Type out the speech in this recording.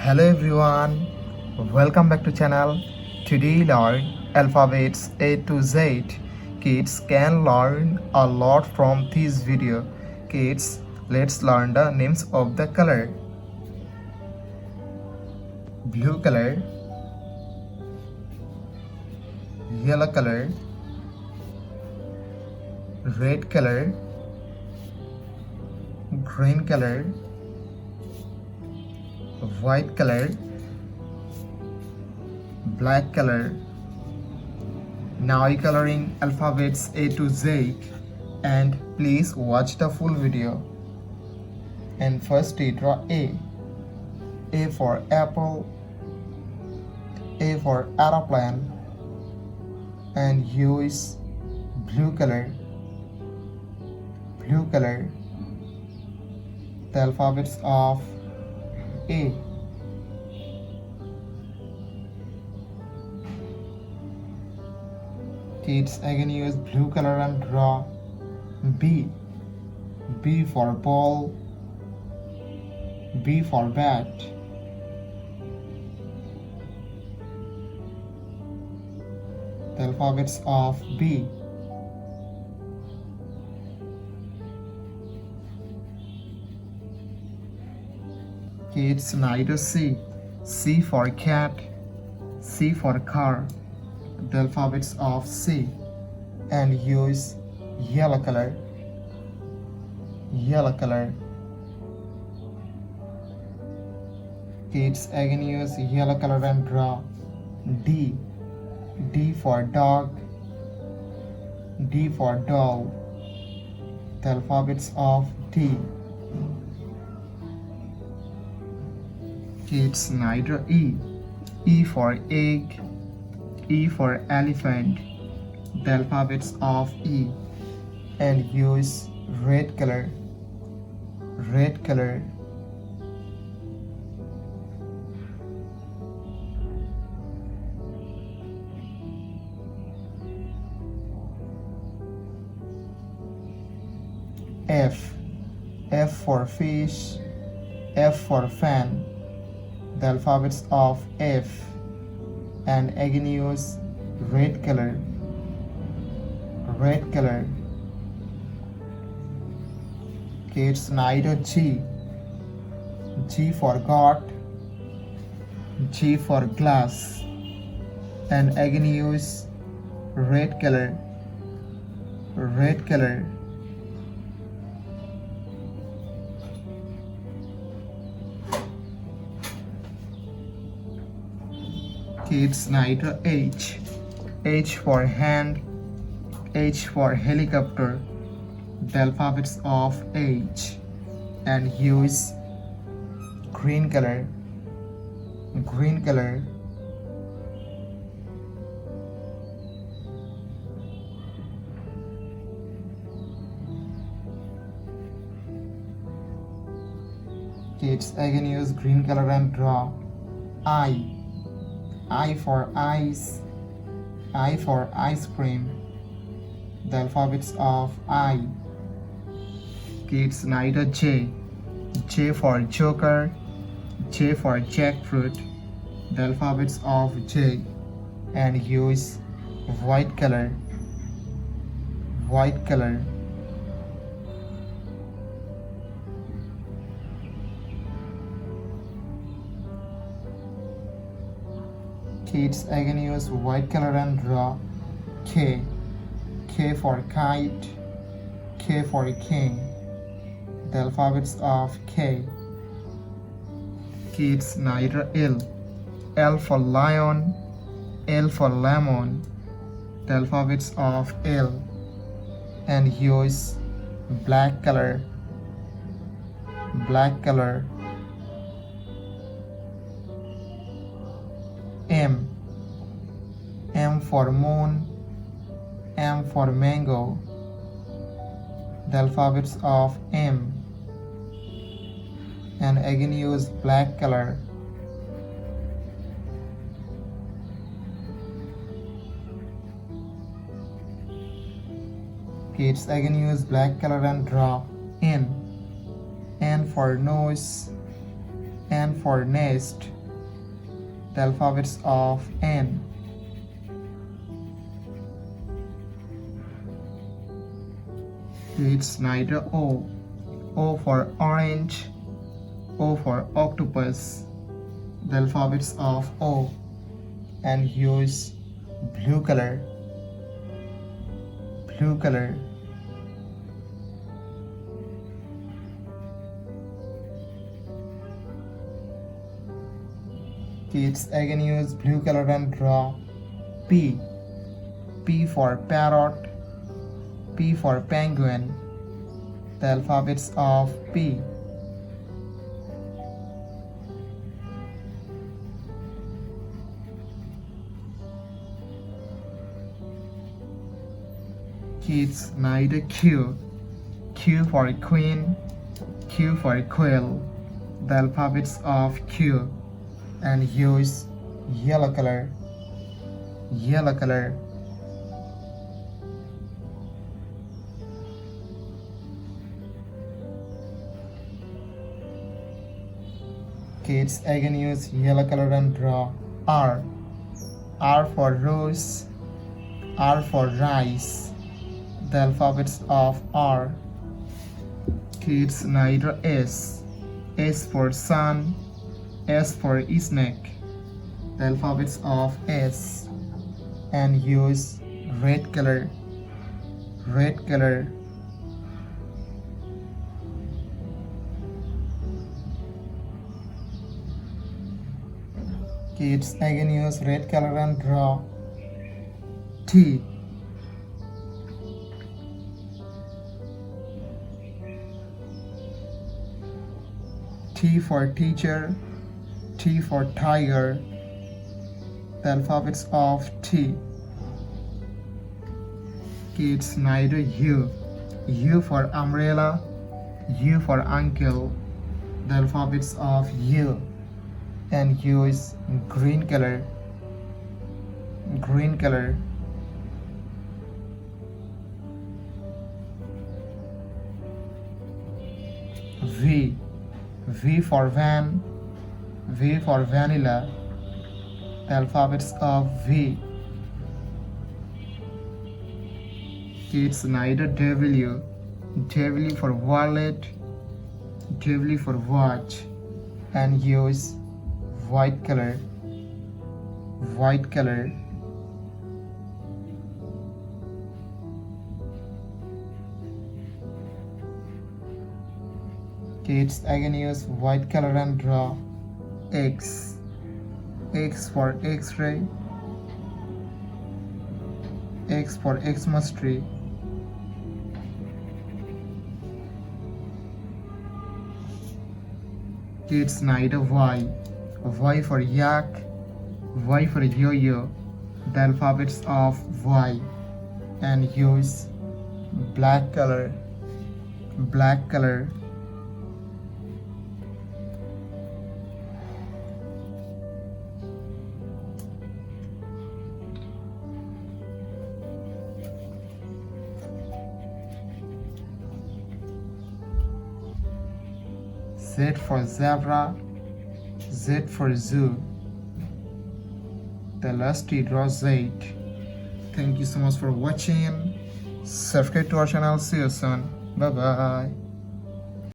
Hello everyone, welcome back to channel. Today learn alphabets A to Z. Kids can learn a lot from this video. Kids, let's learn the names of the color. Blue color, yellow color, red color, green color, white color, black color. Now I coloring alphabets A to Z, and please watch the full video. And first we draw A. A for apple, A for aeroplane, and U is blue color. Blue color. The alphabets of A. Kids again use blue color and draw B. B for ball, B for bat. The alphabets of B. Kids neither C. C for cat, C for car. The alphabets of C. And use yellow color. Yellow color. Kids again use yellow color and draw D. D for dog, D for doll. The alphabets of D. Kids neither E. E for egg, E for elephant. The alphabets of E. And use red color. Red color. F. F for fish, F for fan. The alphabets of F. And again use red color. Red color. Kids neither G. G for God, G for glass. And again use red color. Red color. Kids neither H. H for hand, H for helicopter. The alphabets of H. And use green color. Green color. Kids again use green color and draw I. I for ice, I for ice cream. The alphabets of I. Kids neither J. J for joker, J for jackfruit. The alphabets of J. And use white color. White color. Kids again use white color and draw K. K for kite, K for king. The alphabets of K. Kids neither L. L for lion, L for lemon. The alphabets of L. And use black color. Black color. M. M for moon, M for mango. The alphabets of M. And again use black color. Kids again use black color and draw N. N for nose, N for nest. the alphabets of N. It's neither O. O for orange, O for octopus, the alphabets of O, and use blue color. Blue color. Kids again use blue color and draw P. P for parrot, P for penguin, the alphabets of P. Kids neither Q. Q for queen, Q for quill, the alphabets of Q, and use yellow color. Yellow color. Kids again use yellow color and draw R. R for rose, R for rice, the alphabets of R. Kids neither S. S for sun, S for snake, the alphabets of S, and use red color. Red color. Kids again use red color and draw T. T for teacher, T for tiger, the alphabets of T. Kids neither U. U for umbrella, U for uncle, the alphabets of U, and use green color. Green color. V. V for van, V for vanilla, the alphabets of V. Kids neither W. W for wallet, W for watch, and use white color. White color. Kids again use white color and draw X. X for X-ray, X for Xmas tree. Kids neither Y. Y for yak, Y for yo-yo, the alphabets of Y, and use black color. Black color. Z for zebra, Z for zoo, the last T draws 8. Thank you so much for watching. Subscribe to our channel. See you soon. Bye bye.